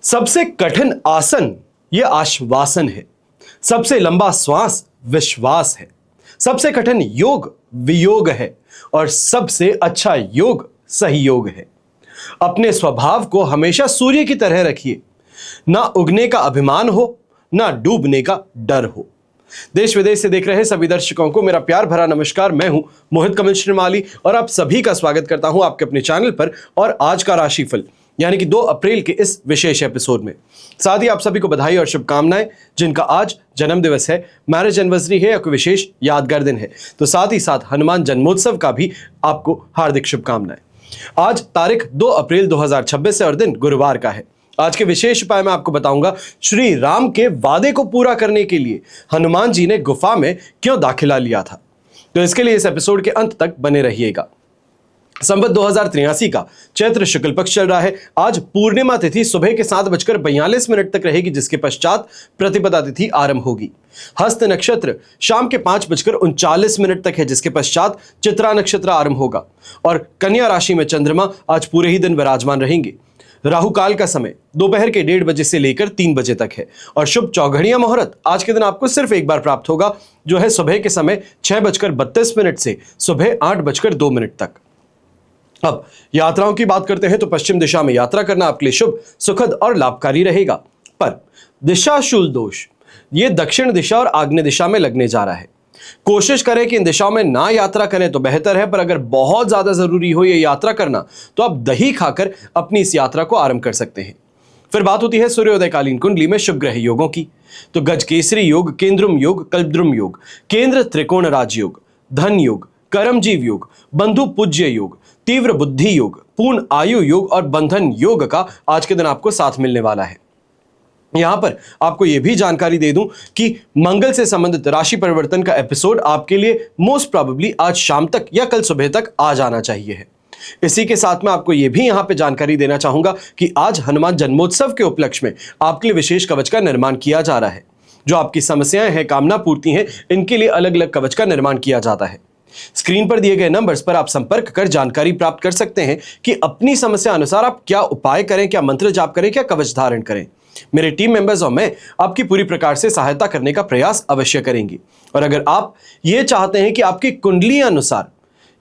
सबसे कठिन आसन ये आश्वासन है। सबसे लंबा श्वास विश्वास है। सबसे कठिन योग वियोग है और सबसे अच्छा योग सहयोग है। अपने स्वभाव को हमेशा सूर्य की तरह रखिए। ना उगने का अभिमान हो, ना डूबने का डर हो। देश विदेश से देख रहे सभी दर्शकों को मेरा प्यार भरा नमस्कार। मैं हूं मोहित कमल श्रीमाली और आप सभी का स्वागत करता हूं आपके अपने चैनल पर और आज का राशिफल यानी कि 2 अप्रैल के इस विशेष एपिसोड में। साथ ही आप सभी को बधाई और शुभकामनाएं जिनका आज जन्म दिवस है, मैरिज एनिवर्सरी है या कोई विशेष यादगार दिन है, तो साथ ही साथ हनुमान जन्मोत्सव का भी आपको हार्दिक शुभकामनाएं। आज तारीख 2 अप्रैल 2026 है और दिन गुरुवार का है। आज के विशेष उपाय में आपको बताऊंगा श्री राम के वादे को पूरा करने के लिए हनुमान जी ने गुफा में क्यों दाखिला लिया था। तो इसके लिए इस एपिसोड के अंत तक बने रहिएगा। संवत 2083 का चैत्र शुक्ल पक्ष चल रहा है। आज पूर्णिमा तिथि सुबह के 7:42 तक रहेगी, जिसके पश्चात प्रतिपदा तिथि आरंभ होगी। हस्त नक्षत्र शाम के 5:39 तक है, जिसके पश्चात चित्रा नक्षत्र आरंभ होगा और कन्या राशि में चंद्रमा आज पूरे ही दिन विराजमान रहेंगे। राहु काल का समय दोपहर के 1:30 बजे से लेकर 3 बजे तक है और शुभ चौघड़िया मुहूर्त आज के दिन आपको सिर्फ एक बार प्राप्त होगा, जो है सुबह के समय 6:32 से सुबह 8:02 तक। अब यात्राओं की बात करते हैं तो पश्चिम दिशा में यात्रा करना आपके लिए शुभ, सुखद और लाभकारी रहेगा। पर दिशाशूल दोष ये दक्षिण दिशा और आग्नेय दिशा में लगने जा रहा है। कोशिश करें कि इन दिशाओं में ना यात्रा करें तो बेहतर है, पर अगर बहुत ज्यादा जरूरी हो ये यात्रा करना तो आप दही खाकर अपनी इस यात्रा को आरंभ कर सकते हैं। फिर बात होती है सूर्योदयकालीन कुंडली में शुभ ग्रह योगों की। तो गजकेसरी योग, केंद्रुम योग, कल्पद्रुम योग, केंद्र त्रिकोण राज योग, धन योग, करमजीव योग, बंधु पूज्य योग, तीव्र बुद्धि योग, पूर्ण आयु योग और बंधन योग का आज के दिन आपको साथ मिलने वाला है। यहां पर आपको यह भी जानकारी दे दूं कि मंगल से संबंधित राशि परिवर्तन का एपिसोड आपके लिए मोस्ट प्रोबेबली आज शाम तक या कल सुबह तक आ जाना चाहिए है। इसी के साथ में आपको यह भी यहां पे जानकारी देना चाहूंगा कि आज हनुमान जन्मोत्सव के उपलक्ष्य में आपके लिए विशेष कवच का निर्माण किया जा रहा है। जो आपकी समस्याएं हैं, कामना पूर्ति हैं, इनके लिए अलग अलग कवच का निर्माण किया जाता है। स्क्रीन पर दिए गए नंबर्स पर आप संपर्क कर जानकारी प्राप्त कर सकते हैं कि अपनी समस्या अनुसार आप क्या उपाय करें, क्या मंत्र जाप करें, क्या कवच धारण करें। मेरे टीम मेंबर्स और मैं आपकी पूरी प्रकार से सहायता करने का प्रयास अवश्य करेंगे। और अगर आप ये चाहते हैं कि आपकी कुंडली अनुसार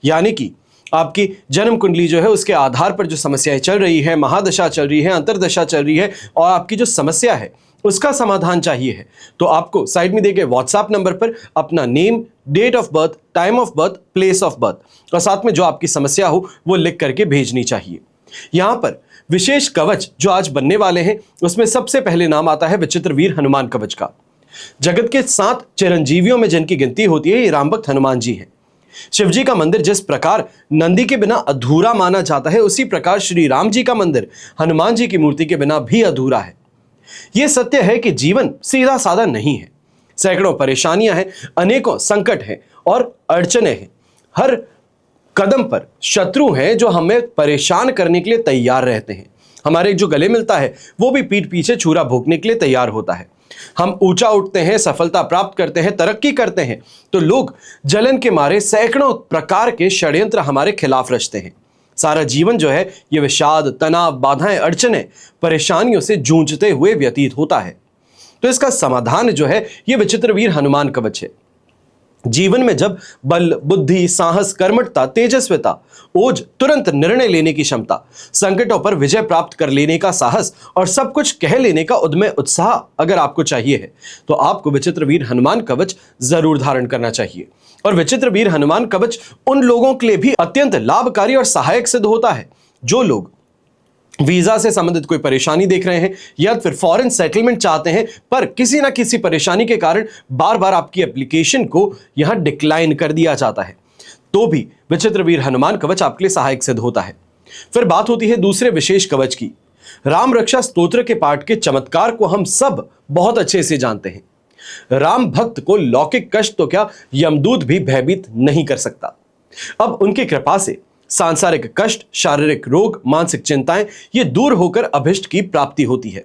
यानी कि आपकी जन्म कुंडली जो है उसके आधार पर जो समस्याएं चल रही है, महादशा चल रही है, अंतरदशा चल रही है और आपकी जो समस्या है उसका समाधान चाहिए है, तो आपको साइड में दिए गए व्हाट्सएप नंबर पर अपना name, date of birth, time of birth, place of birth और साथ में जो आपकी समस्या हो वो लिख करके भेजनी चाहिए। यहां पर विशेष कवच जो आज बनने वाले हैं उसमें सबसे पहले नाम आता है विचित्र वीर हनुमान कवच का। जगत के 7 चिरंजीवियों में जिनकी गिनती होती है ये राम भक्त हनुमान जी हैं। शिव जी का मंदिर जिस प्रकार नंदी के बिना अधूरा माना जाता है, उसी प्रकार श्री राम जी का मंदिर हनुमान जी की मूर्ति के बिना भी अधूरा है। यह सत्य है कि जीवन सीधा साधा नहीं है। सैकड़ों परेशानियां हैं, अनेकों संकट हैं और अड़चने हैं। हर कदम पर शत्रु हैं जो हमें परेशान करने के लिए तैयार रहते हैं। हमारे जो गले मिलता है वो भी पीठ पीछे छुरा भोंकने के लिए तैयार होता है। हम ऊंचा उठते हैं, सफलता प्राप्त करते हैं, तरक्की करते हैं तो लोग जलन के मारे सैकड़ों प्रकार के षड्यंत्र हमारे खिलाफ रचते हैं। सारा जीवन जो है ये विषाद, तनाव, बाधाएं, अड़चने, परेशानियों से जूझते हुए व्यतीत होता है। तो इसका समाधान जो है ये विचित्र वीर हनुमान कवच है। जीवन में जब बल, बुद्धि, साहस, कर्मठता, तेजस्विता, ओज, तुरंत निर्णय लेने की क्षमता, संकटों पर विजय प्राप्त कर लेने का साहस और सब कुछ कह लेने का उद्यम उत्साह अगर आपको चाहिए है तो आपको विचित्र वीर हनुमान कवच जरूर धारण करना चाहिए। और विचित्र वीर हनुमान कवच उन लोगों के लिए भी अत्यंत लाभकारी और सहायक सिद्ध होता है जो लोग वीजा से संबंधित कोई परेशानी देख रहे हैं या फिर फॉरेन सेटलमेंट चाहते हैं, पर किसी ना किसी परेशानी के कारण बार बार आपकी एप्लीकेशन को यहां डिक्लाइन कर दिया जाता है, तो भी विचित्र वीर हनुमान कवच आपके लिए सहायक सिद्ध होता है। फिर बात होती है दूसरे विशेष कवच की। राम रक्षा स्तोत्र के पाठ के चमत्कार को हम सब बहुत अच्छे से जानते हैं। राम भक्त को लौकिक कष्ट तो क्या यमदूत भी भयभीत नहीं कर सकता। अब उनकी कृपा से सांसारिक कष्ट, शारीरिक रोग, मानसिक चिंताएं ये दूर होकर अभिष्ट की प्राप्ति होती है।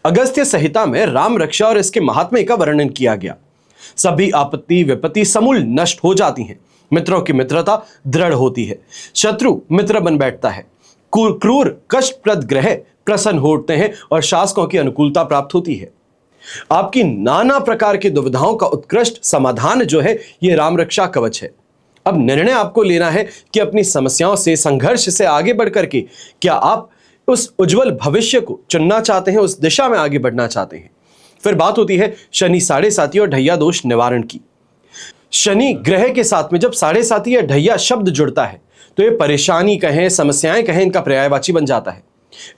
अगस्त्य संहिता में राम रक्षा और इसके महात्म्य का वर्णन किया गया। सभी आपत्ति विपत्ति समूल नष्ट हो जाती हैं। मित्रों की मित्रता दृढ़ होती है। शत्रु मित्र बन बैठता है। क्रूर कष्टप्रद ग्रह प्रसन्न हो उठते हैं और शासकों की अनुकूलता प्राप्त होती है। आपकी नाना प्रकार की दुविधाओं का उत्कृष्ट समाधान जो है ये राम रक्षा कवच है। अब निर्णय आपको लेना है कि अपनी समस्याओं से, संघर्ष से आगे बढ़कर के क्या आप उस उज्जवल भविष्य को चुनना चाहते हैं, उस दिशा में आगे बढ़ना चाहते हैं। फिर बात होती है शनि साढ़े साती और ढैया दोष निवारण की। शनि ग्रह के साथ में जब साढ़े साती या ढैया शब्द जुड़ता है तो ये परेशानी कहें, समस्याएं कहें, इनका पर्यायवाची बन जाता है।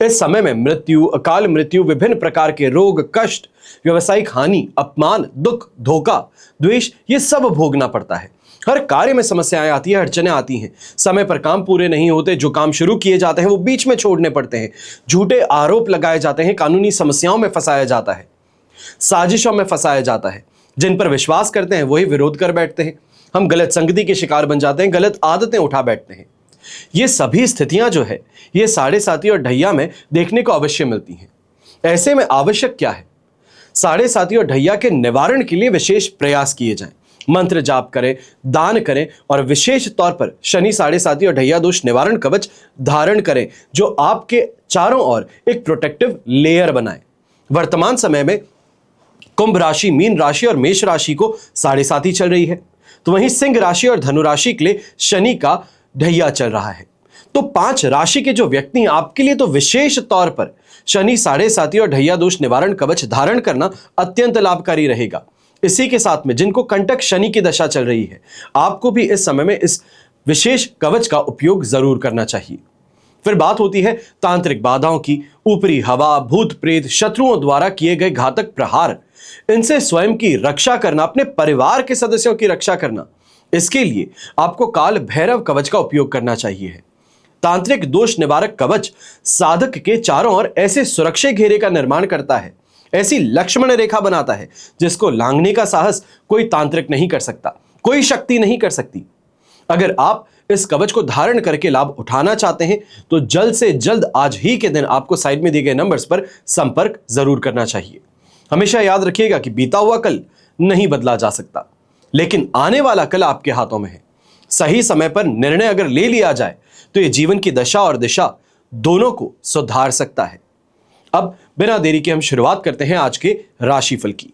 इस समय में मृत्यु, अकाल मृत्यु, विभिन्न प्रकार के रोग, कष्ट, व्यवसायिक हानि, अपमान, दुख, धोखा, द्वेष, ये सब भोगना पड़ता है। हर कार्य में समस्याएं आती है, अड़चनें आती हैं। समय पर काम पूरे नहीं होते, जो काम शुरू किए जाते हैं वो बीच में छोड़ने पड़ते हैं। झूठे आरोप लगाए जाते हैं, कानूनी समस्याओं में फंसाया जाता है, साजिशों में फंसाया जाता है। जिन पर विश्वास करते हैं वही विरोध कर बैठते हैं। हम गलत संगति के शिकार बन जाते हैं, गलत आदतें उठा बैठते हैं। ये सभी स्थितियां जो है ये साढ़े साती और ढैया में देखने को अवश्य मिलती हैं। ऐसे में आवश्यक क्या है? साढ़े साती और ढैया के निवारण के लिए विशेष प्रयास किए जाएं। मंत्र जाप करें, दान करें और विशेष तौर पर शनि साढ़े साती और ढैया दोष निवारण कवच धारण करें जो आपके चारों ओर एक प्रोटेक्टिव लेयर बनाए। वर्तमान समय में कुंभ राशि, मीन राशि और मेष राशि को साढ़े साती चल रही है, तो वहीं सिंह राशि और धनु राशि के लिए शनि का ढैया चल रहा है। तो 5 राशि के जो व्यक्ति हैं आपके लिए तो विशेष तौर पर शनि साढ़े साती और ढैया दोष निवारण कवच धारण करना अत्यंत लाभकारी रहेगा। इसी के साथ में जिनको कंटक शनि की दशा चल रही है आपको भी इस समय में इस विशेष कवच का उपयोग जरूर करना चाहिए। फिर बात होती है तांत्रिक बाधाओं की। ऊपरी हवा, भूत प्रेत, शत्रुओं द्वारा किए गए घातक प्रहार, इनसे स्वयं की रक्षा करना, अपने परिवार के सदस्यों की रक्षा करना, इसके लिए आपको काल भैरव कवच का उपयोग करना चाहिए। तांत्रिक दोष निवारक कवच साधक के चारों ओर ऐसे सुरक्षा घेरे का निर्माण करता है, ऐसी लक्ष्मण रेखा बनाता है जिसको लांघने का साहस कोई तांत्रिक नहीं कर सकता, कोई शक्ति नहीं कर सकती। अगर आप इस कवच को धारण करके लाभ उठाना चाहते हैं तो जल्द से जल्द आज ही के दिन आपको साइड में दिए गए नंबर्स पर संपर्क जरूर करना चाहिए। हमेशा याद रखिएगा कि बीता हुआ कल नहीं बदला जा सकता, लेकिन आने वाला कल आपके हाथों में है। सही समय पर निर्णय अगर ले लिया जाए तो यह जीवन की दशा और दिशा दोनों को सुधार सकता है। अब बिना देरी के हम शुरुआत करते हैं आज के राशिफल की।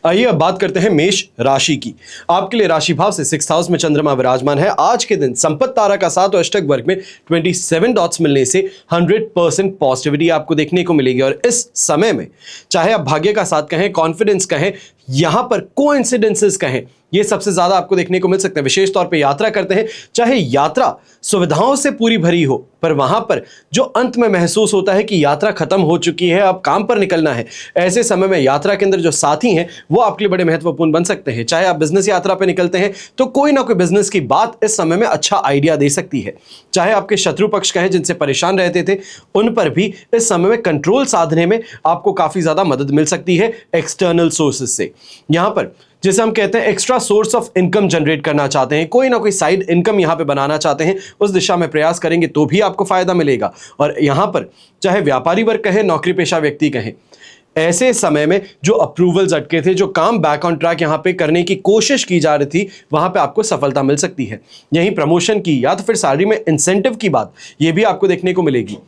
आइए अब बात करते हैं मेष राशि की। आपके लिए राशि भाव से 6th हाउस में चंद्रमा विराजमान है। आज के दिन संपत्ति तारा का साथ और अष्टक वर्ग में 27 डॉट्स मिलने से 100% पॉजिटिविटी आपको देखने को मिलेगी। और इस समय में चाहे आप भाग्य का साथ कहें, कॉन्फिडेंस कहें, यहां पर कोइंसिडेंसेस कहें, ये सबसे ज्यादा आपको देखने को मिल सकते हैं। विशेष तौर पे यात्रा करते हैं, चाहे यात्रा सुविधाओं से पूरी भरी हो, पर वहां पर जो अंत में महसूस होता है कि यात्रा खत्म हो चुकी है, अब काम पर निकलना है, ऐसे समय में यात्रा के अंदर जो साथी हैं वो आपके लिए बड़े महत्वपूर्ण बन सकते हैं। चाहे आप बिजनेस यात्रा पर निकलते हैं तो कोई ना कोई बिजनेस की बात इस समय में अच्छा आइडिया दे सकती है। चाहे आपके शत्रु पक्ष कहें जिनसे परेशान रहते थे, उन पर भी इस समय में कंट्रोल साधने में आपको काफी ज्यादा मदद मिल सकती है एक्सटर्नल सोर्सेज से। यहां पर जैसे हम कहते हैं extra source of income generate करना चाहते हैं, कोई ना कोई साइड इनकम यहां पे बनाना चाहते हैं, उस दिशा में प्रयास करेंगे तो भी आपको फायदा मिलेगा। और यहां पर चाहे व्यापारी वर्ग कहें, नौकरी पेशा व्यक्ति कहें, ऐसे समय में जो अप्रूवल्स अटके थे, जो काम बैक ऑन ट्रैक यहां पे करने की कोशिश की जा रही थी, वहां पे आपको सफलता मिल सकती है। यहीं प्रमोशन की या तो फिर सैलरी में इंसेंटिव की बात, ये भी आपको देखने को मिलेगी।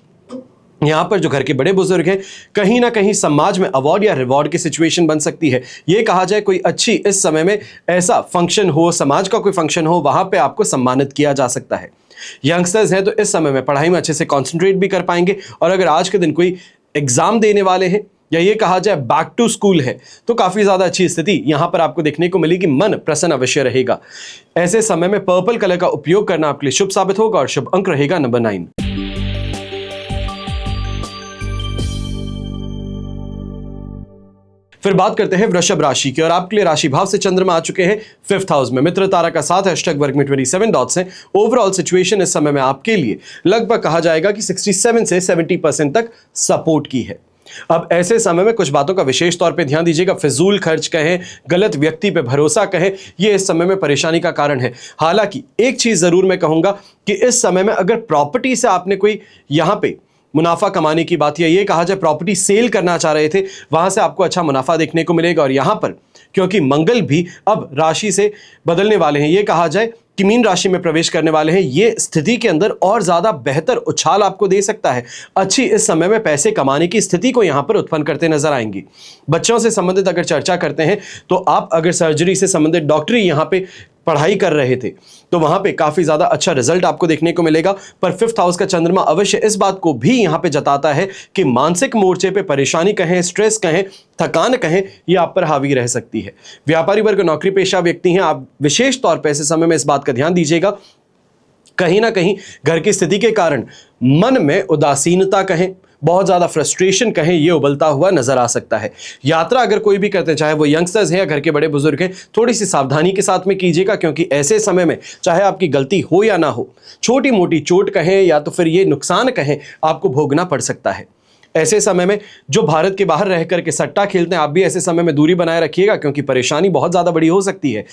यहाँ पर जो घर के बड़े बुजुर्ग हैं, कहीं ना कहीं समाज में अवार्ड या रिवॉर्ड की सिचुएशन बन सकती है। ये कहा जाए कोई अच्छी इस समय में ऐसा फंक्शन हो, समाज का कोई फंक्शन हो, वहां पे आपको सम्मानित किया जा सकता है। यंगस्टर्स हैं तो इस समय में पढ़ाई में अच्छे से कॉन्सेंट्रेट भी कर पाएंगे। और अगर आज के दिन कोई एग्जाम देने वाले हैं या ये कहा जाए बैक टू स्कूल है तो काफी ज्यादा अच्छी स्थिति यहां पर आपको देखने को मिलेगी। मन प्रसन्न अवश्य रहेगा। ऐसे समय में पर्पल कलर का उपयोग करना आपके लिए शुभ साबित होगा और शुभ अंक रहेगा नंबर 9। फिर बात करते हैं वृषभ राशि की। और आपके लिए राशि भाव से चंद्रमा आ चुके हैं 5th हाउस में। मित्र तारा का साथ है, अष्टक वर्ग में 27 डॉट्स हैं। ओवरऑल सिचुएशन इस समय में आपके लिए लगभग कहा जाएगा कि 67 से 70% तक सपोर्ट की है। अब ऐसे समय में कुछ बातों का विशेष तौर पे ध्यान दीजिएगा। फिजूल खर्च कहें, गलत व्यक्ति पे भरोसा कहें, ये इस समय में परेशानी का कारण है। हालांकि एक चीज जरूर मैं कहूंगा कि इस समय में अगर प्रॉपर्टी से आपने कोई यहां पे मुनाफा कमाने की बात, या ये कहा जाए प्रॉपर्टी सेल करना चाह रहे थे, वहां से आपको अच्छा मुनाफा देखने को मिलेगा। और यहां पर क्योंकि मंगल भी अब राशि से बदलने वाले हैं, ये कहा जाए कि मीन राशि में प्रवेश करने वाले हैं, ये स्थिति के अंदर और ज्यादा बेहतर उछाल आपको दे सकता है। अच्छी इस समय में पैसे कमाने की स्थिति को यहां पर उत्पन्न करते नजर आएंगी। बच्चों से संबंधित अगर चर्चा करते हैं तो आप अगर सर्जरी से संबंधित डॉक्टरी यहां पे पढ़ाई कर रहे थे तो वहां पे काफी ज्यादा अच्छा रिजल्ट आपको देखने को मिलेगा। पर 5th हाउस का चंद्रमा अवश्य इस बात को भी यहां पे जताता है कि मानसिक मोर्चे पे परेशानी कहें, स्ट्रेस कहें, थकान कहें, ये आप पर हावी रह सकती है। व्यापारी वर्ग, नौकरी पेशा व्यक्ति हैं, आप विशेष तौर पर ऐसे समय में इस बात का ध्यान दीजिएगा, कहीं ना कहीं घर की स्थिति के कारण मन में उदासीनता कहें, बहुत ज्यादा फ्रस्ट्रेशन कहें, ये उबलता हुआ नजर आ सकता है। यात्रा अगर कोई भी करते हैं, चाहे वो यंगस्टर्स हैं या घर के बड़े बुजुर्ग हैं, थोड़ी सी सावधानी के साथ में कीजिएगा, क्योंकि ऐसे समय में चाहे आपकी गलती हो या ना हो, छोटी मोटी चोट कहें या तो फिर ये नुकसान कहें, आपको भोगना पड़ सकता है। ऐसे समय में जो भारत के बाहर रह करके सट्टा खेलते हैं, आप भी ऐसे समय में दूरी बनाए रखिएगा, क्योंकि परेशानी बहुत ज्यादा बड़ी हो सकती है।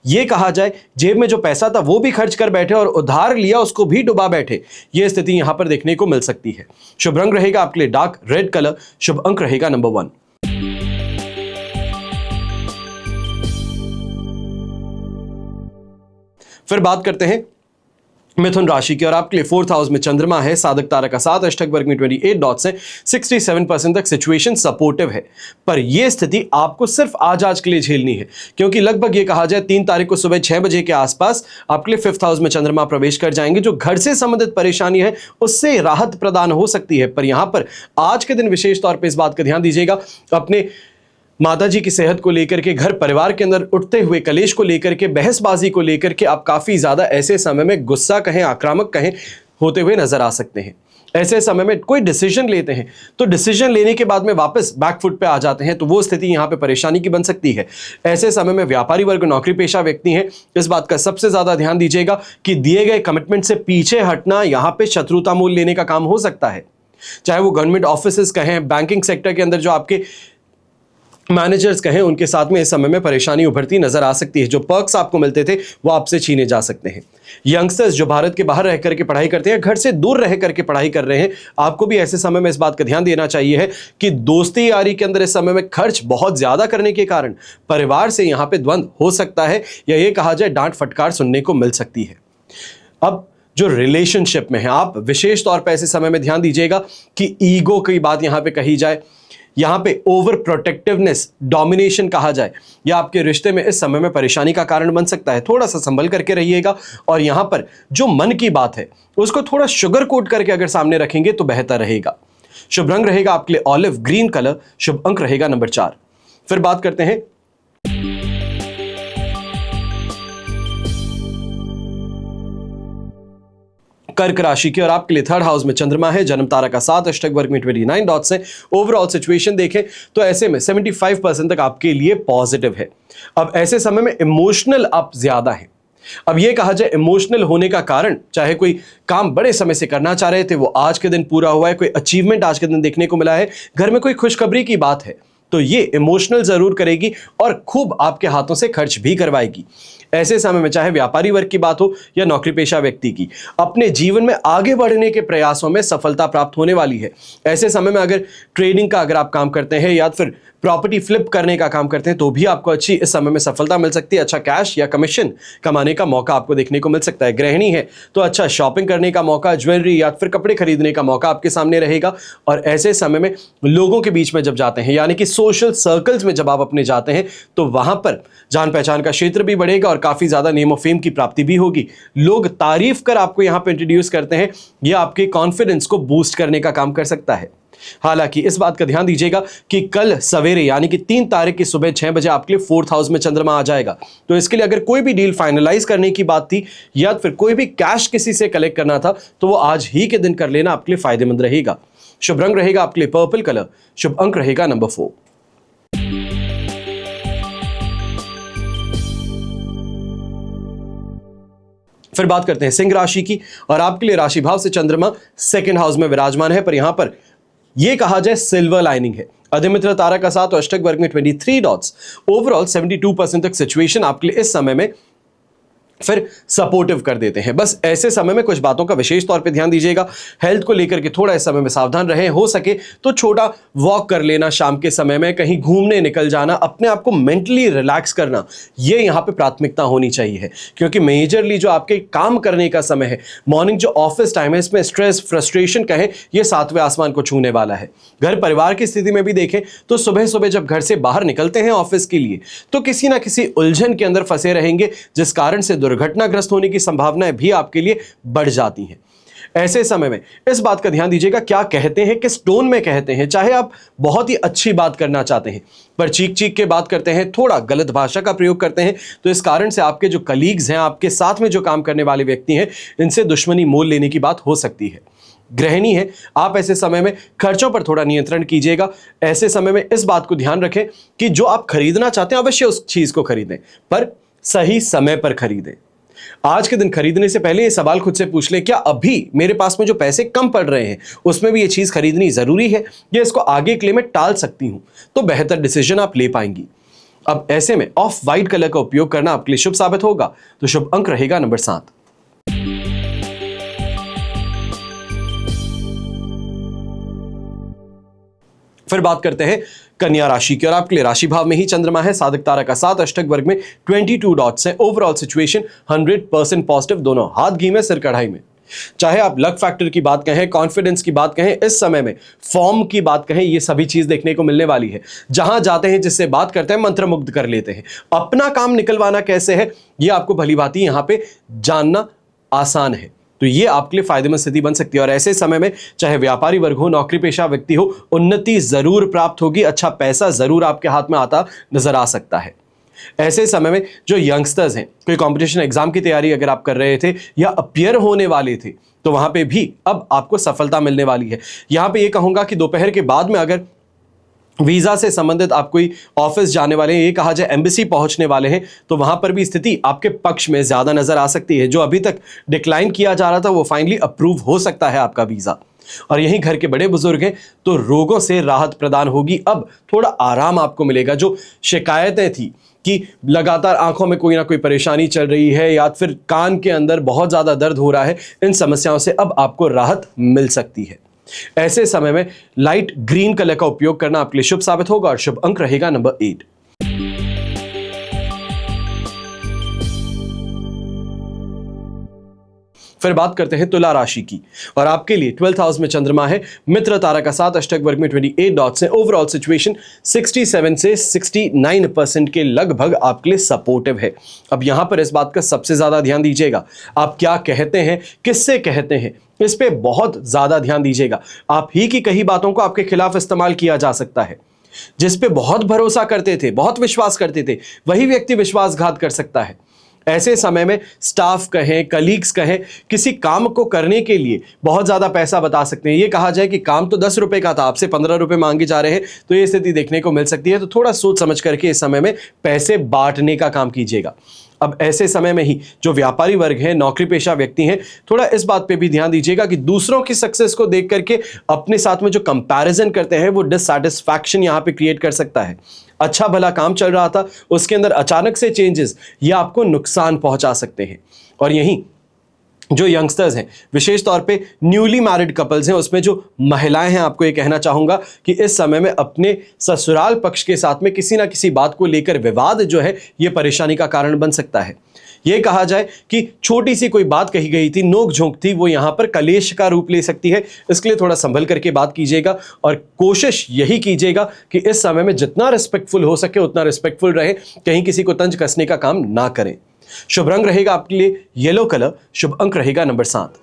ये कहा जाए जेब में जो पैसा था वो भी खर्च कर बैठे और उधार लिया उसको भी डुबा बैठे, ये स्थिति यहां पर देखने को मिल सकती है। शुभ रंग रहेगा आपके लिए डार्क रेड कलर, शुभ अंक रहेगा नंबर 1। फिर बात करते हैं मिथुन राशि की, और आपके लिए 4th हाउस में चंद्रमा है, साधक तारा का 7, अष्टक वर्ग में 28 डॉट्स है, 67% तक सिचुएशन सपोर्टिव है। पर यह स्थिति आपको सिर्फ आज के लिए झेलनी है, क्योंकि लगभग ये कहा जाए 3 तारीख को सुबह 6 बजे के आसपास आपके लिए 5th हाउस में चंद्रमा प्रवेश कर जाएंगे। जो घर से संबंधित परेशानी है उससे राहत प्रदान हो सकती है। पर यहां पर आज के दिन विशेष तौर पर इस बात का ध्यान दीजिएगा, अपने माताजी की सेहत को लेकर के, घर परिवार के अंदर उठते हुए कलेश को लेकर के, बहसबाजी को लेकर के आप काफी ज्यादा ऐसे समय में गुस्सा कहें, आक्रामक कहें, होते हुए नजर आ सकते हैं। ऐसे समय में कोई डिसीजन लेते हैं तो डिसीजन लेने के बाद में वापस बैकफुट पे आ जाते हैं, तो वो स्थिति यहां पे परेशानी की बन सकती है। ऐसे समय में व्यापारी वर्ग, नौकरी पेशा व्यक्ति हैं, इस बात का सबसे ज्यादा ध्यान दीजिएगा कि दिए गए कमिटमेंट से पीछे हटना यहां पे शत्रुता मूल्य लेने का काम हो सकता है। चाहे वो गवर्नमेंट ऑफिस कहें, बैंकिंग सेक्टर के अंदर जो आपके मैनेजर्स कहें, उनके साथ में इस समय में परेशानी उभरती नजर आ सकती है। जो पर्क्स आपको मिलते थे वो आपसे छीने जा सकते हैं। यंगस्टर्स जो भारत के बाहर रह करके पढ़ाई करते हैं, घर से दूर रह करके पढ़ाई कर रहे हैं, आपको भी ऐसे समय में इस बात का ध्यान देना चाहिए है कि दोस्ती यारी के अंदर इस समय में खर्च बहुत ज्यादा करने के कारण परिवार से यहां पे द्वंद्व हो सकता है, या ये कहा जाए डांट फटकार सुनने को मिल सकती है। अब जो रिलेशनशिप में है, आप विशेष तौर पर ऐसे समय में ध्यान दीजिएगा कि ईगो की बात यहां पे कही जाए, यहां पे ओवर प्रोटेक्टिवनेस, डोमिनेशन कहा जाए, या आपके रिश्ते में इस समय में परेशानी का कारण बन सकता है। थोड़ा सा संभल करके रहिएगा, और यहां पर जो मन की बात है उसको थोड़ा शुगर कोट करके अगर सामने रखेंगे तो बेहतर रहेगा। शुभ रंग रहेगा आपके लिए ऑलिव ग्रीन कलर, शुभ अंक रहेगा नंबर 4। फिर बात करते हैं कर्क राशि की, और आपके लिए 3rd हाउस में चंद्रमा है, जन्म तारा का 7, अष्टक वर्ग में 29 डॉट्स है। ओवरऑल सिचुएशन देखें तो ऐसे में 75% तक आपके लिए पॉजिटिव है। अब ऐसे समय में इमोशनल आप ज्यादा हैं। अब यह कहा जाए इमोशनल होने का कारण, चाहे कोई काम बड़े समय से करना चाह रहे थे वो आज के दिन पूरा हुआ है, कोई अचीवमेंट आज के दिन देखने को मिला है, घर में कोई खुशखबरी की बात है, तो ये इमोशनल जरूर करेगी और खूब आपके हाथों से खर्च भी करवाएगी। ऐसे समय में चाहे व्यापारी वर्ग की बात हो या नौकरी पेशा व्यक्ति की, अपने जीवन में आगे बढ़ने के प्रयासों में सफलता प्राप्त होने वाली है। ऐसे समय में अगर ट्रेडिंग का अगर आप काम करते हैं या फिर प्रॉपर्टी फ्लिप करने का काम करते हैं तो भी आपको अच्छी इस समय में सफलता मिल सकती है। अच्छा कैश या कमीशन कमाने का मौका आपको देखने को मिल सकता है। गृहिणी है तो अच्छा शॉपिंग करने का मौका, ज्वेलरी या फिर कपड़े खरीदने का मौका आपके सामने रहेगा। और ऐसे समय में लोगों के बीच में जब जाते हैं, यानी कि सोशल सर्कल्स में जब आप अपने जाते हैं, तो वहां पर जान पहचान का क्षेत्र भी बढ़ेगा और काफी ज्यादा नेम ऑफ फेम की प्राप्ति भी होगी। लोग तारीफ कर आपको यहां पर इंट्रोड्यूस करते हैं, यह आपके कॉन्फिडेंस को बूस्ट करने का काम कर सकता है। हालांकि इस बात का ध्यान दीजिएगा कि कल सवेरे यानी कि 3 तारीख की सुबह 6 बजे आपके लिए 4th हाउस में चंद्रमा आ जाएगा। तो इसके लिए अगर कोई भी डील फाइनलाइज करने की बात थी या फिर कोई भी कैश किसी से कलेक्ट करना था तो वो आज ही के दिन कर लेना आपके लिए फायदेमंद रहेगा। शुभ रंग रहेगा आपके लिए पर्पल कलर, शुभ अंक रहेगा नंबर 4। फिर बात करते हैं सिंह राशि की, और आपके लिए राशि भाव से चंद्रमा 2nd हाउस में विराजमान है। पर यहां पर यह कहा जाए सिल्वर लाइनिंग है। अधिमित्र तारा का 7 और अष्टक वर्ग में 23 डॉट्स। ओवरऑल 72% तक सिचुएशन आपके लिए इस समय में फिर सपोर्टिव कर देते हैं। बस ऐसे समय में कुछ बातों का विशेष तौर पे ध्यान दीजिएगा। हेल्थ को लेकर के थोड़ा इस समय में सावधान रहें। हो सके तो छोटा वॉक कर लेना, शाम के समय में कहीं घूमने निकल जाना, अपने आप को मेंटली रिलैक्स करना, ये यहाँ पे प्राथमिकता होनी चाहिए। क्योंकि मेजरली जो आपके काम करने का समय है, मॉर्निंग जो ऑफिस टाइम है, इसमें स्ट्रेस, फ्रस्ट्रेशन कहें, ये सातवें आसमान को छूने वाला है। घर परिवार की स्थिति में भी देखें तो सुबह सुबह जब घर से बाहर निकलते हैं ऑफिस के लिए, तो किसी ना किसी उलझन के अंदर फंसे रहेंगे, जिस कारण से दुर्घटनाग्रस्त होने की संभावनाएं भी आपके लिए बढ़ जाती हैं। ऐसे समय में इस बात का ध्यान दीजिएगा, क्या कहते हैं, किस टोन में कहते हैं। चाहे आप बहुत ही अच्छी बात करना चाहते हैं, पर चीख चीख के बात करते हैं, थोड़ा गलत भाषा का प्रयोग करते हैं, तो इस कारण से आपके जो कलीग्स हैं, आपके साथ में जो काम करने वाले व्यक्ति हैं, इनसे दुश्मनी मोल लेने की बात हो सकती है। गृहिणी है, आप ऐसे समय में खर्चों पर थोड़ा नियंत्रण कीजिएगा। ऐसे समय में इस बात को ध्यान रखें कि जो आप खरीदना चाहते हैं, अवश्य उस चीज को खरीदें, पर सही समय पर खरीदें। आज के दिन खरीदने से पहले ये सवाल खुद से पूछ लें, क्या अभी मेरे पास में जो पैसे कम पड़ रहे हैं उसमें भी ये चीज खरीदनी जरूरी है, या इसको आगे के लिए मैं टाल सकती हूं? तो बेहतर डिसीजन आप ले पाएंगी। अब ऐसे में ऑफ वाइट कलर का उपयोग करना आपके लिए शुभ साबित होगा। तो शुभ अंक रहेगा नंबर 7। फिर बात करते हैं कन्या राशि की, और आपके लिए राशि भाव में ही चंद्रमा है। साधक तारा का 7, अष्टक वर्ग में 22 डॉट्स हैं। ओवरऑल सिचुएशन 100% पॉजिटिव, दोनों हाथ घी में सिर कढ़ाई में। चाहे आप लक फैक्टर की बात कहें, कॉन्फिडेंस की बात कहें, इस समय में फॉर्म की बात कहें, ये सभी चीज देखने को मिलने वाली है। जहां जाते हैं, जिससे बात करते हैं, मंत्रमुग्ध कर लेते हैं। अपना काम निकलवाना कैसे है, ये आपको भली भांति यहां पे जानना आसान है। तो ये आपके लिए फायदेमंद स्थिति बन सकती है। और ऐसे समय में चाहे व्यापारी वर्ग हो, नौकरी पेशा व्यक्ति हो, उन्नति जरूर प्राप्त होगी। अच्छा पैसा जरूर आपके हाथ में आता नजर आ सकता है। ऐसे समय में जो यंगस्टर्स हैं, कोई कंपटीशन एग्जाम की तैयारी अगर आप कर रहे थे या अपीयर होने वाले थे, तो वहां पे भी अब आपको सफलता मिलने वाली है। यहां पे ये कहूंगा कि दोपहर के बाद में अगर वीजा से संबंधित आप कोई ऑफिस जाने वाले हैं, ये कहा जाए एम्बेसी पहुंचने वाले हैं, तो वहां पर भी स्थिति आपके पक्ष में ज्यादा नजर आ सकती है। जो अभी तक डिक्लाइन किया जा रहा था, वो फाइनली अप्रूव हो सकता है आपका वीजा। और यहीं घर के बड़े बुजुर्ग हैं, तो रोगों से राहत प्रदान होगी। अब थोड़ा आराम आपको मिलेगा। जो शिकायतें थी कि लगातार आंखों में कोई ना कोई परेशानी चल रही है, या फिर कान के अंदर बहुत ज्यादा दर्द हो रहा है, इन समस्याओं से अब आपको राहत मिल सकती है। ऐसे समय में लाइट ग्रीन कलर का उपयोग करना आपके लिए शुभ साबित होगा। और शुभ अंक रहेगा नंबर 8। फिर बात करते हैं तुला राशि की, और आपके लिए 12th हाउस में चंद्रमा है। मित्र तारा का 7, अष्टक वर्ग में 28 डॉट्स हैं। ओवरऑल सिचुएशन 67 से 69% के लगभग आपके लिए सपोर्टिव है। अब यहां पर इस बात का सबसे ज्यादा ध्यान दीजिएगा, आप क्या कहते हैं, किससे कहते हैं, इस पे बहुत ज्यादा ध्यान दीजिएगा। आप ही की कही बातों को आपके खिलाफ इस्तेमाल किया जा सकता है। जिस पे बहुत भरोसा करते थे, बहुत विश्वास करते थे, वही व्यक्ति विश्वासघात कर सकता है। ऐसे समय में स्टाफ कहें, कलीग्स कहें, किसी काम को करने के लिए बहुत ज्यादा पैसा बता सकते हैं। ये कहा जाए कि काम तो 10 रुपए का था, आपसे 15 रुपए मांगे जा रहे हैं, तो ये स्थिति देखने को मिल सकती है। तो थोड़ा सोच समझ करके इस समय में पैसे बांटने का काम कीजिएगा। अब ऐसे समय में ही जो व्यापारी वर्ग है, नौकरी पेशा व्यक्ति हैं, थोड़ा इस बात पे भी ध्यान दीजिएगा कि दूसरों की सक्सेस को देख करके अपने साथ में जो कंपैरिजन करते हैं, वो डिससैटिस्फैक्शन यहां पे क्रिएट कर सकता है। अच्छा भला काम चल रहा था, उसके अंदर अचानक से चेंजेस, ये आपको नुकसान पहुंचा सकते हैं। और यहीं जो यंगस्टर्स हैं, विशेष तौर पे न्यूली मैरिड कपल्स हैं, उसमें जो महिलाएं हैं, आपको ये कहना चाहूंगा कि इस समय में अपने ससुराल पक्ष के साथ में किसी ना किसी बात को लेकर विवाद जो है, ये परेशानी का कारण बन सकता है। ये कहा जाए कि छोटी सी कोई बात कही गई थी, नोक झोंक थी, वो यहां पर कलेश का रूप ले सकती है। इसके लिए थोड़ा संभल करके बात कीजिएगा, और कोशिश यही कीजिएगा कि इस समय में जितना रिस्पेक्टफुल हो सके उतना रिस्पेक्टफुल रहे, कहीं किसी को तंज कसने का काम ना करें। शुभ रंग रहेगा आपके लिए येलो कलर। शुभ अंक रहेगा नंबर 7।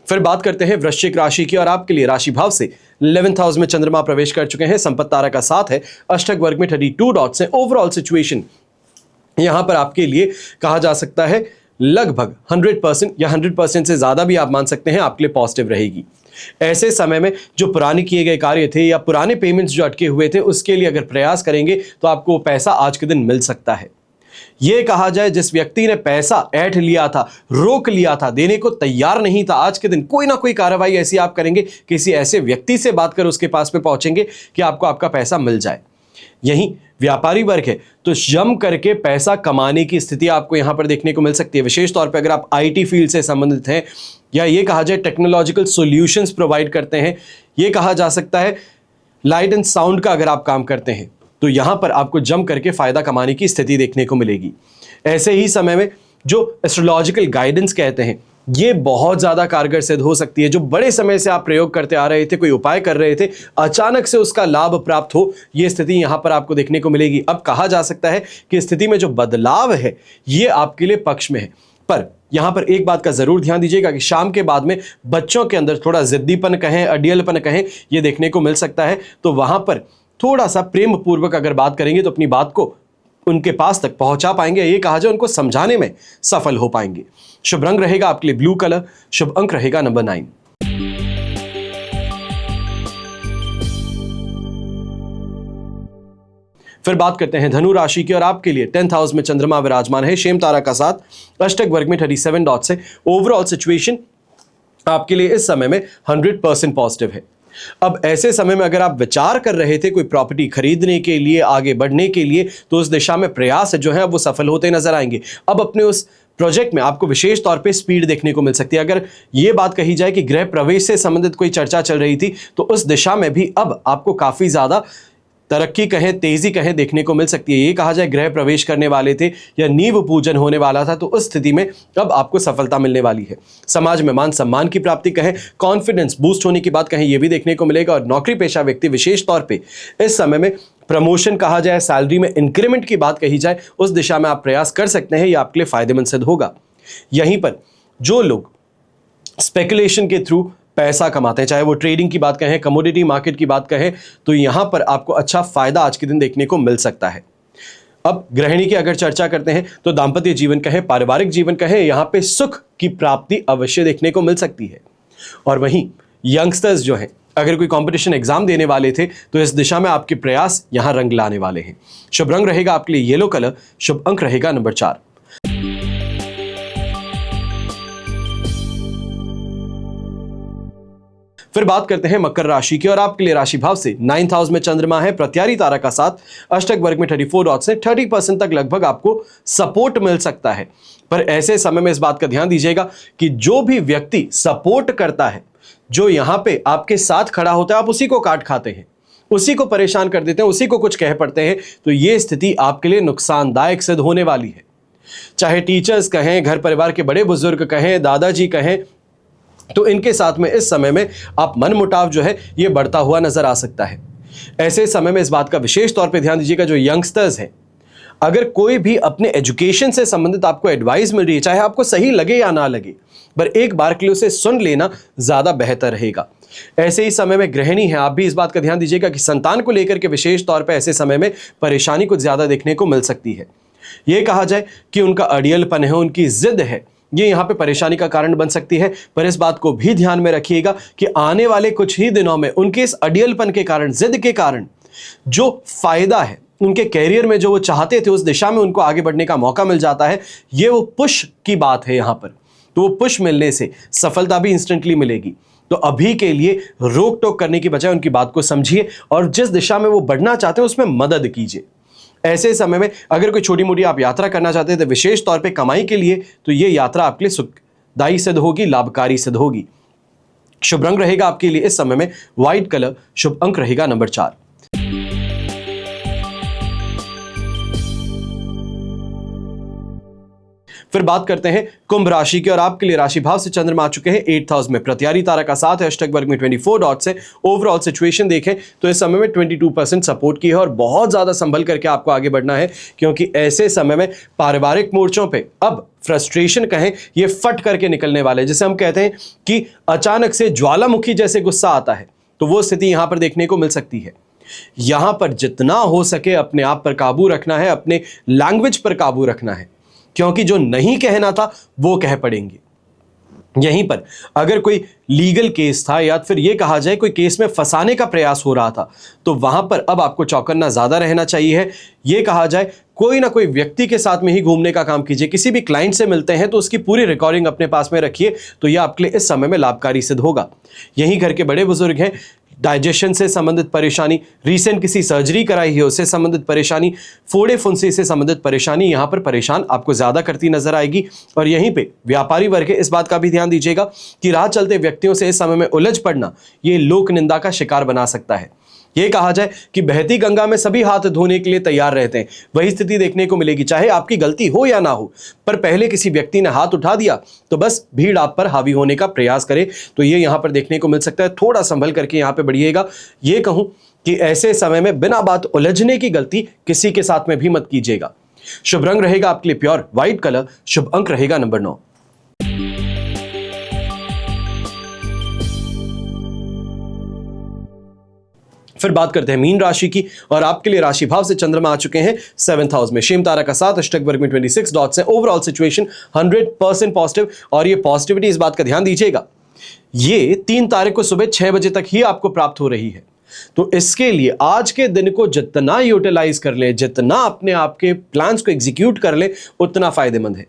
फिर बात करते हैं वृश्चिक राशि की, और आपके लिए राशि भाव से 11th हाउस में चंद्रमा प्रवेश कर चुके हैं। संपत्ति तारा का 7 है, अष्टक वर्ग में 32 डॉट्स हैं। ओवरऑल सिचुएशन यहां पर आपके लिए कहा जा सकता है लगभग 100% या 100% से ज्यादा भी आप मान सकते हैं, आपके लिए पॉजिटिव रहेगी। ऐसे समय में जो पुराने किए गए कार्य थे या पुराने पेमेंट्स जो अटके हुए थे, उसके लिए अगर प्रयास करेंगे तो आपको पैसा आज के दिन मिल सकता है। यह कहा जाए, जिस व्यक्ति ने पैसा ऐंठ लिया था, रोक लिया था, देने को तैयार नहीं था, आज के दिन कोई ना कोई कार्रवाई ऐसी आप करेंगे, किसी ऐसे व्यक्ति से बात कर उसके पास में पहुंचेंगे कि आपको आपका पैसा मिल जाए। यहीं व्यापारी वर्ग है तो जम करके पैसा कमाने की स्थिति आपको यहां पर देखने को मिल सकती है। विशेष तौर पे अगर आप आईटी फील्ड से संबंधित हैं या ये कहा जाए टेक्नोलॉजिकल सॉल्यूशंस प्रोवाइड करते हैं, ये कहा जा सकता है लाइट एंड साउंड का अगर आप काम करते हैं तो यहां पर आपको जम करके फायदा कमाने की स्थिति देखने को मिलेगी। ऐसे ही समय में जो एस्ट्रोलॉजिकल गाइडेंस कहते हैं ये बहुत ज्यादा कारगर सिद्ध हो सकती है। जो बड़े समय से आप प्रयोग करते आ रहे थे, कोई उपाय कर रहे थे, अचानक से उसका लाभ प्राप्त हो, यह स्थिति यहां पर आपको देखने को मिलेगी। अब कहा जा सकता है कि स्थिति में जो बदलाव है ये आपके लिए पक्ष में है। पर यहां पर एक बात का जरूर ध्यान दीजिएगा कि शाम के बाद में बच्चों के अंदर थोड़ा जिद्दीपन कहें, अडियलपन कहें, यह देखने को मिल सकता है। तो वहां पर थोड़ा सा प्रेम पूर्वक अगर बात करेंगे तो अपनी बात को उनके पास तक पहुंचा पाएंगे, ये कहा जाए उनको समझाने में सफल हो पाएंगे। शुभ रंग रहेगा आपके लिए ब्लू कलर, शुभ अंक रहेगा नंबर 9। फिर बात करते हैं धनु राशि की और आपके लिए 10th हाउस में चंद्रमा विराजमान है, शेम तारा का साथ, अष्टक वर्ग में 37 डॉट से। ओवरऑल सिचुएशन आपके लिए इस समय में 100% पॉजिटिव है। अब ऐसे समय में अगर आप विचार कर रहे थे कोई प्रॉपर्टी खरीदने के लिए, आगे बढ़ने के लिए, तो उस दिशा में प्रयास जो है वो सफल होते नजर आएंगे। अब अपने उस प्रोजेक्ट में आपको विशेष तौर पे स्पीड देखने को मिल सकती है। अगर ये बात कही जाए कि गृह प्रवेश से संबंधित कोई चर्चा चल रही थी तो उस दिशा में भी अब आपको काफी ज्यादा तरक्की कहें, तेजी कहें, देखने को मिल सकती है। ये कहा जाए गृह प्रवेश करने वाले थे या नींव पूजन होने वाला था तो उस स्थिति में अब आपको सफलता मिलने वाली है। समाज में मान सम्मान की प्राप्ति कहें, कॉन्फिडेंस बूस्ट होने की बात कहें, यह भी देखने को मिलेगा। और नौकरी पेशा व्यक्ति विशेष तौर पे इस समय में प्रमोशन कहा जाए, सैलरी में इंक्रीमेंट की बात कही जाए, उस दिशा में आप प्रयास कर सकते हैं, यह आपके लिए फायदेमंद सिद्ध होगा। यहीं पर जो लोग स्पेकुलेशन के थ्रू पैसा कमाते हैं, चाहे वो ट्रेडिंग की बात कहें, कमोडिटी मार्केट की बात कहें, तो यहां पर आपको अच्छा फायदा आज के दिन देखने को मिल सकता है। अब गृहिणी की अगर चर्चा करते हैं तो दांपत्य जीवन कहें, पारिवारिक जीवन कहें, यहां पे सुख की प्राप्ति अवश्य देखने को मिल सकती है। और वहीं यंगस्टर्स जो हैं, अगर कोई कंपटीशन एग्जाम देने वाले थे तो इस दिशा में आपके प्रयास यहां रंग लाने वाले हैं। शुभ रंग रहेगा आपके लिए येलो कलर, शुभ अंक रहेगा नंबर 4। फिर बात करते हैं मकर राशि की और आपके लिए राशि भाव से 9th हाउस में चंद्रमा है, प्रत्यारी तारा का साथ, अष्टक वर्ग में 34 डॉट से 30% तक लगभग आपको सपोर्ट मिल सकता है। पर ऐसे समय में इस बात का ध्यान दीजिएगा कि जो भी व्यक्ति सपोर्ट करता है, जो यहां पे आपके साथ खड़ा होता है, आप उसी को काट खाते हैं, उसी को परेशान कर देते हैं, उसी को कुछ कह पड़ते हैं, तो यह स्थिति आपके लिए नुकसानदायक सिद्ध होने वाली है। चाहे टीचर्स कहें, घर परिवार के बड़े बुजुर्ग कहें, दादाजी कहें, तो इनके साथ में इस समय में आप मनमुटाव जो है ये बढ़ता हुआ नजर आ सकता है। ऐसे समय में इस बात का विशेष तौर पे ध्यान दीजिएगा, जो यंगस्टर्स हैं, अगर कोई भी अपने एजुकेशन से संबंधित आपको एडवाइस मिल रही है, चाहे आपको सही लगे या ना लगे, पर एक बार के लिए उसे सुन लेना ज्यादा बेहतर रहेगा। ऐसे ही समय में गृहिणी है, आप भी इस बात का ध्यान दीजिएगा कि संतान को लेकर के विशेष तौर पर ऐसे समय में परेशानी कुछ ज्यादा देखने को मिल सकती है। यह कहा जाए कि उनका अड़ियलपन है, उनकी जिद है, ये यहां पे परेशानी का कारण बन सकती है। पर इस बात को भी ध्यान में रखिएगा कि आने वाले कुछ ही दिनों में उनके इस अड़ियलपन के कारण, जिद के कारण, जो फायदा है उनके कैरियर में, जो वो चाहते थे उस दिशा में उनको आगे बढ़ने का मौका मिल जाता है। ये वो पुश की बात है यहां पर। तो वो पुश मिलने से सफलता भी इंस्टेंटली मिलेगी। तो अभी के लिए रोक टोक करने की बजाय उनकी बात को समझिए और जिस दिशा में वो बढ़ना चाहते हैं उसमें मदद कीजिए। ऐसे समय में अगर कोई छोटी मोटी आप यात्रा करना चाहते हैं तो विशेष तौर पे कमाई के लिए, तो ये यात्रा आपके लिए सुखदायी सिद्ध होगी, लाभकारी सिद्ध होगी। शुभ रंग रहेगा आपके लिए इस समय में व्हाइट कलर, शुभ अंक रहेगा नंबर 4। फिर बात करते हैं कुंभ राशि की और आपके लिए राशि भाव से चंद्रमा आ चुके हैं 8th हाउस में, प्रत्यारी तारा का साथ है, अष्टक वर्ग में 24 डॉट से। ओवरऑल सिचुएशन देखें तो इस समय में 22% सपोर्ट की है और बहुत ज्यादा संभल करके आपको आगे बढ़ना है, क्योंकि ऐसे समय में पारिवारिक मोर्चों पे अब फ्रस्ट्रेशन कहें, ये फट करके निकलने वाले, जिसे हम कहते हैं कि अचानक से ज्वालामुखी जैसे गुस्सा आता है, तो वो स्थिति यहां पर देखने को मिल सकती है। यहां पर जितना हो सके अपने आप पर काबू रखना है, अपने लैंग्वेज पर काबू रखना है, क्योंकि जो नहीं कहना था वो कह पड़ेंगे। यहीं पर अगर कोई लीगल केस था या फिर ये कहा जाए कोई केस में फंसाने का प्रयास हो रहा था, तो वहां पर अब आपको चौकन्ना ज्यादा रहना चाहिए। ये कहा जाए कोई ना कोई व्यक्ति के साथ में ही घूमने का काम कीजिए। किसी भी क्लाइंट से मिलते हैं तो उसकी पूरी रिकॉर्डिंग अपने पास में रखिए, तो यह आपके लिए इस समय में लाभकारी सिद्ध होगा। यहीं घर के बड़े बुजुर्ग हैं, डाइजेशन से संबंधित परेशानी, रीसेंट किसी सर्जरी कराई है उससे संबंधित परेशानी, फोड़े फुंसी से संबंधित परेशानी यहां पर परेशान आपको ज्यादा करती नजर आएगी। और यहीं पे व्यापारी वर्ग है, इस बात का भी ध्यान दीजिएगा कि राह चलते व्यक्तियों से इस समय में उलझ पड़ना ये लोक निंदा का शिकार बना सकता है। यह कहा जाए कि बहती गंगा में सभी हाथ धोने के लिए तैयार रहते हैं, वही स्थिति देखने को मिलेगी। चाहे आपकी गलती हो या ना हो, पर पहले किसी व्यक्ति ने हाथ उठा दिया तो बस भीड़ आप पर हावी होने का प्रयास करे, तो ये यहां पर देखने को मिल सकता है। थोड़ा संभल करके यहां पे बढ़िएगा। ये कहूं कि ऐसे समय में बिना बात उलझने की गलती किसी के साथ में भी मत कीजिएगा। शुभ रंग रहेगा आपके लिए प्योर व्हाइट कलर। शुभ अंक रहेगा नंबर 9। फिर बात करते हैं मीन राशि की, और आपके लिए राशि भाव से चंद्रमा आ चुके हैं 7th हाउस में। शेम तारा का 7, अष्टक वर्ग में 26 डॉट्स है। ओवरऑल सिचुएशन 100% पॉजिटिव, और ये पॉजिटिविटी इस बात का ध्यान दीजिएगा ये 3 तारीख को सुबह 6 बजे तक ही आपको प्राप्त हो रही है। तो इसके लिए आज के दिन को जितना यूटिलाइज कर ले, जितना अपने आप के प्लान्स को एग्जीक्यूट कर ले, उतना फायदेमंद है।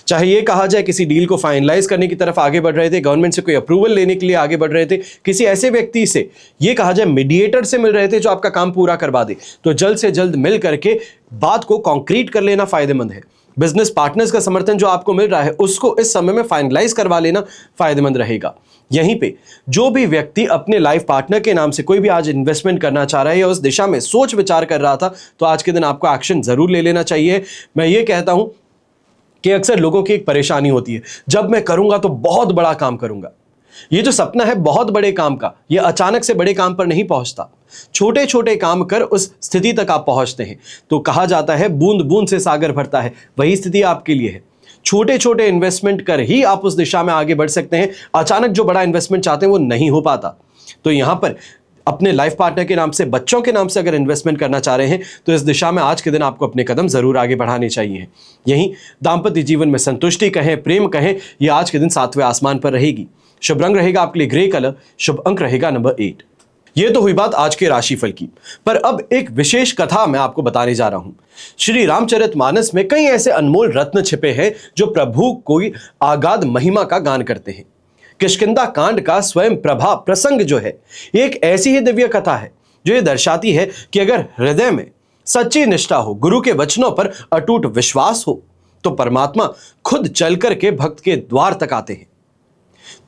चाहे ये कहा जाए किसी डील को फाइनलाइज करने की तरफ आगे बढ़ रहे थे, गवर्नमेंट से कोई अप्रूवल लेने के लिए आगे बढ़ रहे थे, किसी ऐसे व्यक्ति से ये कहा जाए मीडिएटर से मिल रहे थे जो आपका काम पूरा करवा दे, तो जल्द से जल्द मिल करके बात को कॉन्क्रीट कर लेना फायदेमंद है। बिजनेस पार्टनर्स का समर्थन जो आपको मिल रहा है उसको इस समय में फाइनलाइज करवा लेना फायदेमंद रहेगा। यहीं पे जो भी व्यक्ति अपने लाइफ पार्टनर के नाम से कोई भी आज इन्वेस्टमेंट करना चाह रहा है या उस दिशा में सोच विचार कर रहा था, तो आज के दिन आपको एक्शन जरूर ले लेना चाहिए। मैं ये कहता हूं कि अक्सर लोगों की एक परेशानी होती है, जब मैं करूंगा तो बहुत बड़ा काम करूंगा। ये जो सपना है बहुत बड़े काम का, ये अचानक से बड़े काम पर नहीं पहुंचता। छोटे छोटे काम कर उस स्थिति तक आप पहुंचते हैं। तो कहा जाता है बूंद बूंद से सागर भरता है, वही स्थिति आपके लिए है। छोटे छोटे इन्वेस्टमेंट कर ही आप उस दिशा में आगे बढ़ सकते हैं। अचानक जो बड़ा इन्वेस्टमेंट चाहते हैं वो नहीं हो पाता। तो यहां पर अपने लाइफ पार्टनर के नाम से, बच्चों के नाम से अगर इन्वेस्टमेंट करना चाह रहे हैं तो इस दिशा में आज के दिन आपको अपने कदम जरूर आगे बढ़ाने चाहिए। यहीं दाम्पत्य जीवन में संतुष्टि कहें, प्रेम कहें, यह आज के दिन 7वें आसमान पर रहेगी। शुभ रंग रहेगा आपके लिए ग्रे कलर। शुभ अंक रहेगा नंबर 8। यह तो हुई बात आज के राशिफल की, पर अब एक विशेष कथा मैं आपको बताने जा रहा हूं। श्री रामचरितमानस में कई ऐसे अनमोल रत्न छिपे हैं जो प्रभु कोई आगाध महिमा का गान करते हैं। किष्किंधा कांड का स्वयं प्रभा प्रसंग जो है, एक ऐसी ही दिव्य कथा है जो ये दर्शाती है कि अगर हृदय में सच्ची निष्ठा हो, गुरु के वचनों पर अटूट विश्वास हो, तो परमात्मा खुद चल करके भक्त के द्वार तक आते हैं।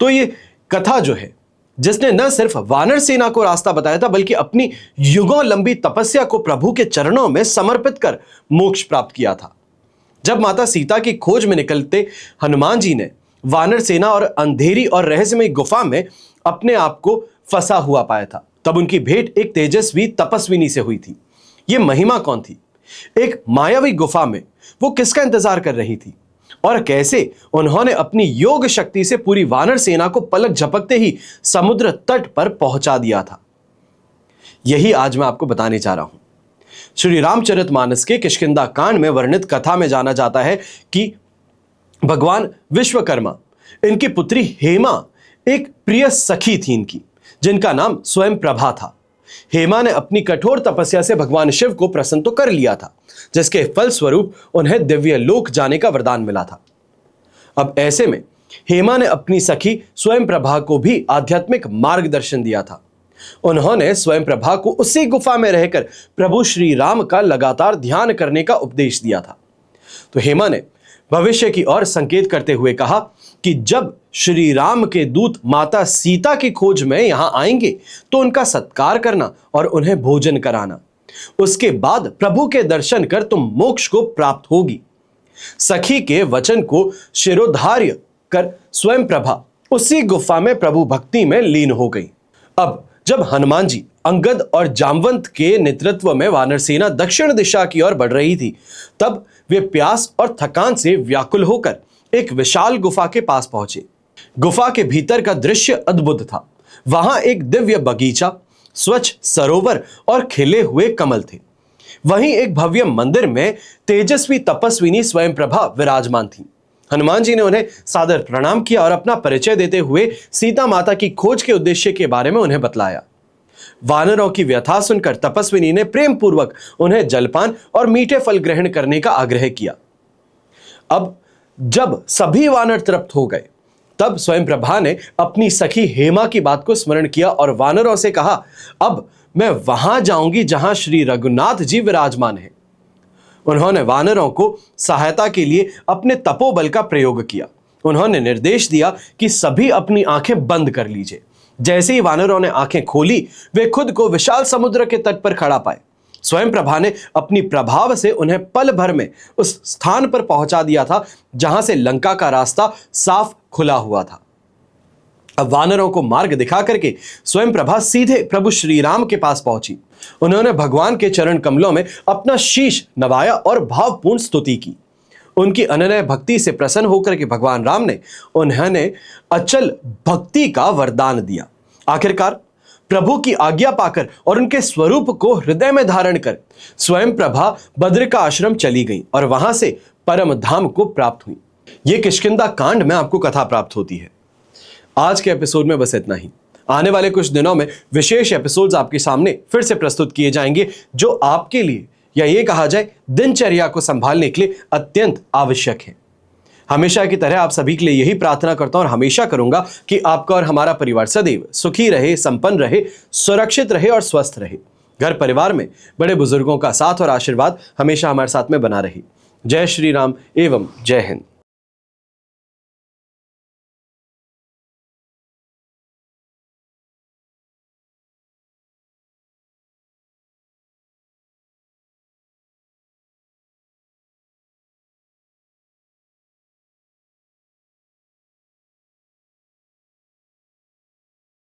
तो ये कथा जो है, जिसने न सिर्फ वानर सेना को रास्ता बताया था, बल्कि अपनी युगों लंबी तपस्या को प्रभु के चरणों में समर्पित कर मोक्ष प्राप्त किया था। जब माता सीता की खोज में निकलते हनुमान जी ने वानर सेना और अंधेरी और रहस्यमय गुफा में अपने आप को फंसा हुआ पाया था, तब उनकी भेंट एक तेजस्वी तपस्विनी से हुई थी। यह महिमा कौन थी? एक मायावी गुफा में वो किसका इंतजार कर रही थी, और कैसे उन्होंने अपनी योग शक्ति से पूरी वानर सेना को पलक झपकते ही समुद्र तट पर पहुंचा दिया था। यही आज मैं आपको बताने जा रहा हूं। श्री रामचरितमानस के किष्किंधा कांड में वर्णित कथा में जाना जाता है कि भगवान विश्वकर्मा, इनकी पुत्री हेमा एक प्रिय सखी थी इनकी, जिनका नाम स्वयं प्रभा था। हेमा ने अपनी कठोर तपस्या से भगवान शिव को प्रसन्न तो कर लिया था, जिसके फलस्वरूप उन्हें दिव्य लोक जाने का वरदान मिला था। अब ऐसे में हेमा ने अपनी सखी स्वयं प्रभा को भी आध्यात्मिक मार्गदर्शन दिया था। उन्होंने स्वयं प्रभा को उसी गुफा में रहकर प्रभु श्री राम का लगातार ध्यान करने का उपदेश दिया था। तो हेमा ने भविष्य की ओर संकेत करते हुए कहा कि जब श्री राम के दूत माता सीता की खोज में यहां आएंगे तो उनका सत्कार करना और उन्हें भोजन कराना। उसके बाद प्रभु के दर्शन कर तुम मोक्ष को प्राप्त होगी। सखी के वचन को शिरोधार्य कर स्वयं प्रभा उसी गुफा में प्रभु भक्ति में लीन हो गई। अब जब हनुमान जी अंगद और जामवंत के नेतृत्व में वानर सेना दक्षिण दिशा की ओर बढ़ रही थी, तब वे प्यास और थकान से व्याकुल होकर एक विशाल गुफा के पास पहुंचे। गुफा के भीतर का दृश्य अद्भुत था। वहां एक दिव्य बगीचा, स्वच्छ सरोवर और खिले हुए कमल थे। वहीं एक भव्य मंदिर में तेजस्वी तपस्विनी स्वयं प्रभा विराजमान थी। हनुमान जी ने उन्हें सादर प्रणाम किया और अपना परिचय देते हुए सीता माता की खोज के उद्देश्य के बारे में उन्हें बतलाया। वानरों की व्यथा सुनकर तपस्विनी ने प्रेम पूर्वक उन्हें जलपान और मीठे फल ग्रहण करने का आग्रह किया। अब जब सभी वानर तृप्त हो गए, तब स्वयं प्रभा ने अपनी सखी हेमा की बात को स्मरण किया और वानरों से कहा, अब मैं वहां जाऊंगी जहां श्री रघुनाथ जी विराजमान हैं। उन्होंने वानरों को सहायता के लिए अपने तपोबल का प्रयोग किया। उन्होंने निर्देश दिया कि सभी अपनी आंखें बंद कर लीजिए। जैसे ही वानरों ने आंखें खोली, वे खुद को विशाल समुद्र के तट पर खड़ा पाए। स्वयं प्रभा ने अपनी प्रभाव से उन्हें पल भर में उस स्थान पर पहुंचा दिया था जहां से लंका का रास्ता साफ खुला हुआ था। अब वानरों को मार्ग दिखा करके स्वयं प्रभा सीधे प्रभु श्री राम के पास पहुंची। उन्होंने भगवान के चरण कमलों में अपना शीश नवाया और भावपूर्ण स्तुति की। उनकी अनन्य भक्ति से प्रसन्न होकर के भगवान राम ने उन्हें अचल भक्ति का वरदान दिया। आखिरकार प्रभु की आज्ञा पाकर और उनके स्वरूप को हृदय में धारण कर स्वयं प्रभा बद्र का आश्रम चली गई और वहां से परम धाम को प्राप्त हुई। ये किष्किंधा कांड में आपको कथा प्राप्त होती है। आज के एपिसोड में बस इतना ही। आने वाले कुछ दिनों में विशेष एपिसोड्स आपके सामने फिर से प्रस्तुत किए जाएंगे, जो आपके लिए, या ये कहा जाए दिनचर्या को संभालने के लिए अत्यंत आवश्यक है। हमेशा की तरह आप सभी के लिए यही प्रार्थना करता हूं और हमेशा करूंगा कि आपका और हमारा परिवार सदैव सुखी रहे, संपन्न रहे, सुरक्षित रहे और स्वस्थ रहे। घर परिवार में बड़े बुजुर्गों का साथ और आशीर्वाद हमेशा हमारे साथ में बना रहे। जय श्री राम एवं जय हिंद।